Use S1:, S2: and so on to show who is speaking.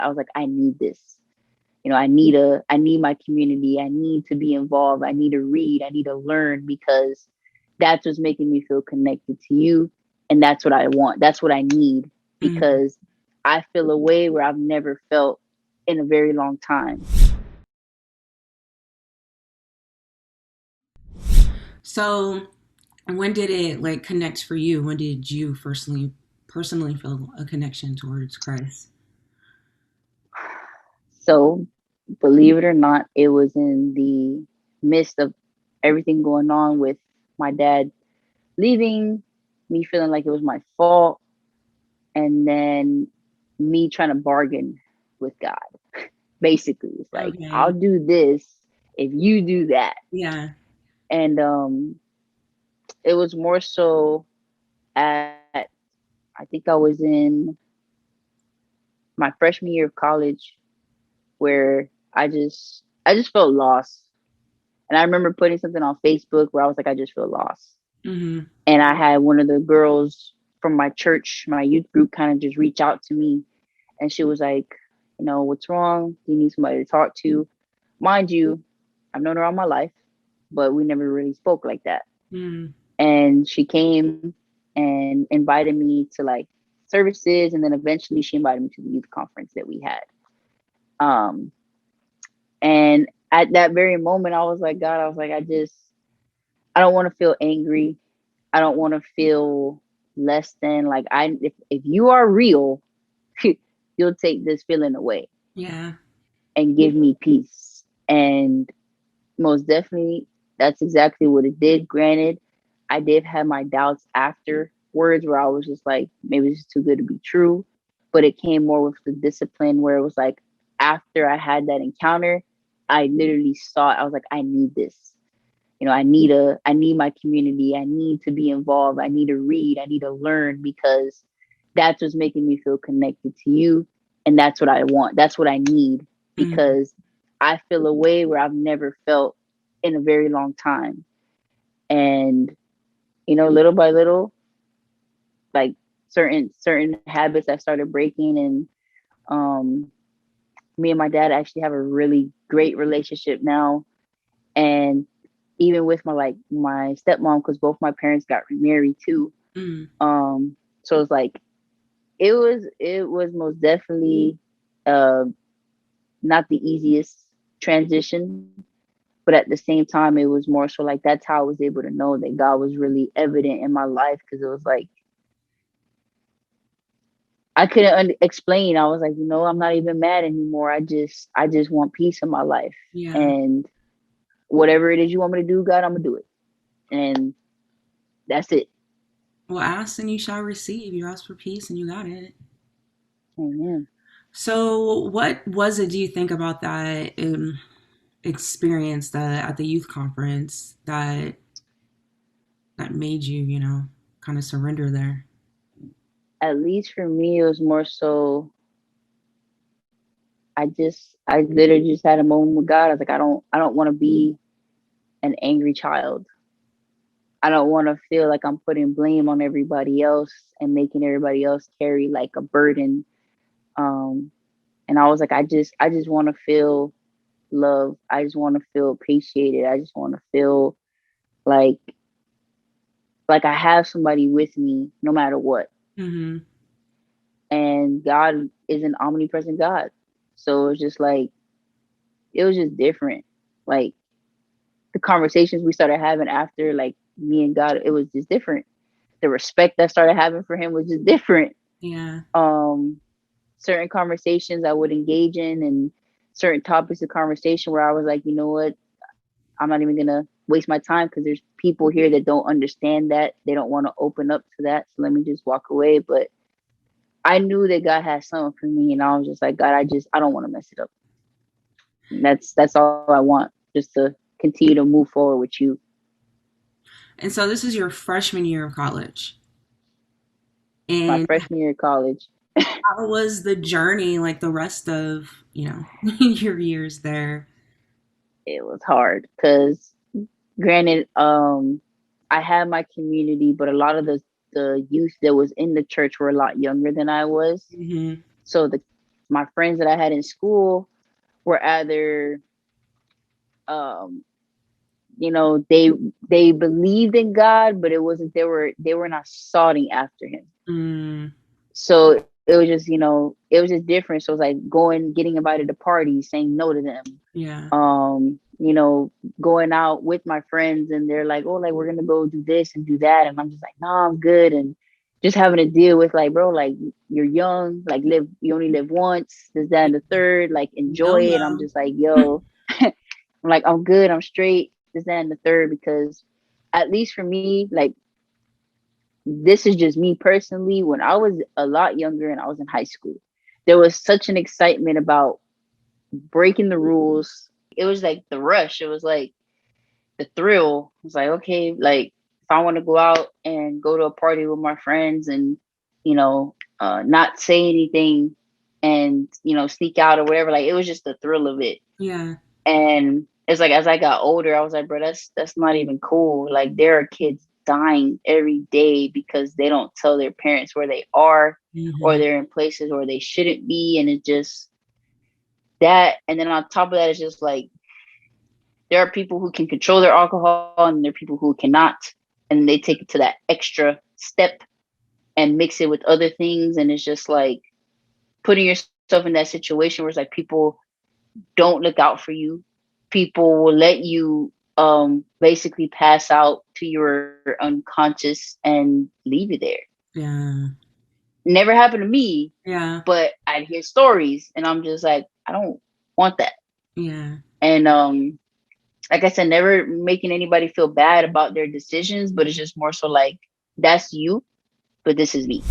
S1: I was like, I need this. I need my community. I need to be involved. I need to read. I need to learn because that's what's making me feel connected to you. And that's what I want. That's what I need
S2: Mhm.
S1: because I feel a way where I've never felt in a very long time.
S2: So when did it like connect for you? When did you personally feel a connection towards Christ?
S1: So, believe it or not, it was in the midst of everything going on with my dad leaving, me feeling like it was my fault, and then me trying to bargain with God. Basically, it's like, I'll
S2: Okay.
S1: do this if you do that.
S2: Yeah.
S1: And it was more so at, I think I was in my freshman year of college where I just felt lost. And I remember putting something on Facebook where I was like, I just feel lost.
S2: Hmm.
S1: And I had one of the girls from my church, my youth group, kind of just reach out to me. And she was like, what's wrong? Do you need somebody to talk to? Mind you, I've known her all my life, but we never really spoke like that.
S2: Mm.
S1: And she came and invited me to like services. And then eventually she invited me to the youth conference that we had. Um, and at that very moment, I was like, God, I was like, I don't want to feel angry. I don't want to feel less than like if you are real, you'll take this feeling away
S2: Yeah.
S1: and give me peace. And most definitely that's exactly what it did. Granted, I did have my doubts afterwards where I was just like, maybe this is too good to be true. But it came more with the discipline where it was like after I had that encounter, I literally saw it. I was like, I need this. I need my community. I need to be involved. I need to read. I need to learn because that's what's making me feel connected to you. And that's what I want. That's what I need
S2: Hmm.
S1: because I feel a way where I've never felt in a very long time. And, little by little, like certain habits I started breaking and me and my dad actually have a really great relationship now. And even with my stepmom, because both my parents got remarried too.
S2: Mm.
S1: So it's like it was most definitely uh not the easiest transition, but at the same time it was more so like that's how I was able to know that God was really evident in my life because it was like I couldn't explain. I was like, I'm not even mad anymore. I just want peace in my life,
S2: Yeah.
S1: and whatever it is you want me to do, God, I'm gonna do it, and that's it.
S2: Well, ask and you shall receive. You ask for peace and you got it.
S1: Amen.
S2: So, what was it, do you think, about that experience that at the youth conference that made you, kind of surrender there?
S1: At least for me, it was more so I literally just had a moment with God. I was like, I don't want to be an angry child. I don't want to feel like I'm putting blame on everybody else and making everybody else carry like a burden. Um, and I was like, I just want to feel love. I just want to feel appreciated. I just want to feel like like I have somebody with me no matter what.
S2: Hmm.
S1: And God is an omnipresent God. So it's just like it was just different. Like the conversations we started having after like me and God, it was just different. The respect I started having for him was just different.
S2: Yeah.
S1: Um, Certain conversations I would engage in and certain topics of conversation where I was like, you know what, I'm not even gonna waste my time because there's people here that don't understand that. They don't want to open up to that. So let me just walk away. But I knew that God had something for me and I was just like, God, I don't want to mess it up. And that's all I want, just to continue to move forward with you.
S2: And so, this is your freshman year of college.
S1: My
S2: And
S1: freshman year of college,
S2: how was the journey like the rest of, your years there?
S1: it was hard because granted, I had my community, but a lot of the youth that was in the church were a lot younger than I was.
S2: Hmm.
S1: So my friends that I had in school were either um they believed in God, but it wasn't they were not soughting after him.
S2: Mm,
S1: So it was just, it was just different. So it was like getting invited to parties, saying no to them.
S2: yeah.
S1: Going out with my friends and they're like, oh, like we're gonna go do this and do that. And I'm just like, no, I'm good. And just having to deal with like, bro, like you're young, like you only live once, this, that, and the third, like enjoy it. I'm
S2: YOLO.
S1: just like, yo, I'm like, I'm good, I'm straight, this, that, and the third, because at least for me, like this is just me personally. When I was a lot younger and I was in high school, there was such an excitement about breaking the rules. It was like the rush. It was like the thrill. It was like, okay, like if I want to go out and go to a party with my friends and, not say anything and, sneak out or whatever, like it was just the thrill of it.
S2: Yeah.
S1: And it's like as I got older, I was like, bro, that's not even cool. Like there are kids dying every day because they don't tell their parents where they are, or
S2: Hmm.
S1: they're in places where they shouldn't be. And it just that, and then on top of that, it's just like there are people who can control their alcohol and there are people who cannot, and they take it to that extra step and mix it with other things. And it's just like putting yourself in that situation where it's like people don't look out for you. People will let you basically pass out to your unconscious and leave you there.
S2: Yeah.
S1: Never happened to me,
S2: Yeah.
S1: but I'd hear stories and I'm just like, I don't want that.
S2: Yeah.
S1: And like I said, never making anybody feel bad about their decisions, but it's just more so like that's you, but this is me.